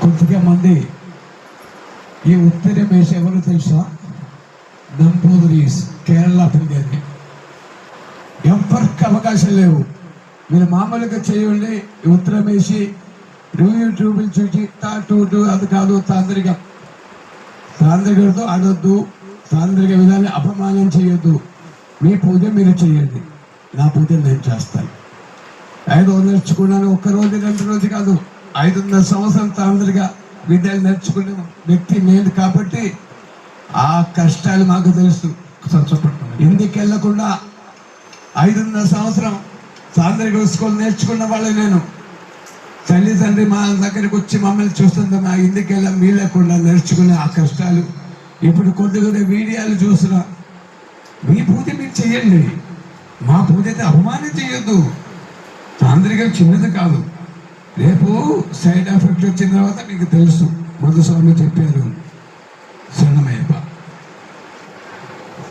కొద్దిగా మంది ఈ ఉత్తర మేష ఎవరు తెలుసా? నంబూదరీస్, కేరళ పెరిగారు. ఎవరికి అవకాశం లేవు. మీరు మామూలుగా చేయండి. ఉత్తరం వేసి యూట్యూబ్లు చూసి టూ అది కాదు, తాంత్రికలతో ఆడొద్దు, తాంత్రిక విధాన్ని అపమానం చేయొద్దు. మీ పూజ మీరు చేయండి, నా పూజ నేను చేస్తాను. 5 రోజులు నేర్చుకున్నాను, ఒక్కరోజు 2 రోజు కాదు, 5.5 సంవత్సరం తాంత్రిక విద్యలు నేర్చుకునే వ్యక్తి నేను కాబట్టి ఆ కష్టాలు మాకు తెలుసు. ఎందుకు వెళ్ళకుండా 5.5 సంవత్సరం తాంత్రిక స్కూల్ నేర్చుకున్న వాళ్ళు నేను. తల్లిదండ్రి మా దగ్గరికి వచ్చి మమ్మల్ని చూస్తుంది, మా ఇందుకు వెళ్ళా మీ లేకుండా నేర్చుకునే ఆ కష్టాలు. ఇప్పుడు కొద్దిగా వీడియోలు చూసినా మీ పూజ మీరు చెయ్యండి, మా పూజ అయితే అవమానం చేయొద్దు. తాంత్రికం చిన్నది కాదు, రేపు సైడ్ ఎఫెక్ట్ వచ్చిన తర్వాత మీకు తెలుసు. మధుస్వామి చెప్పారు.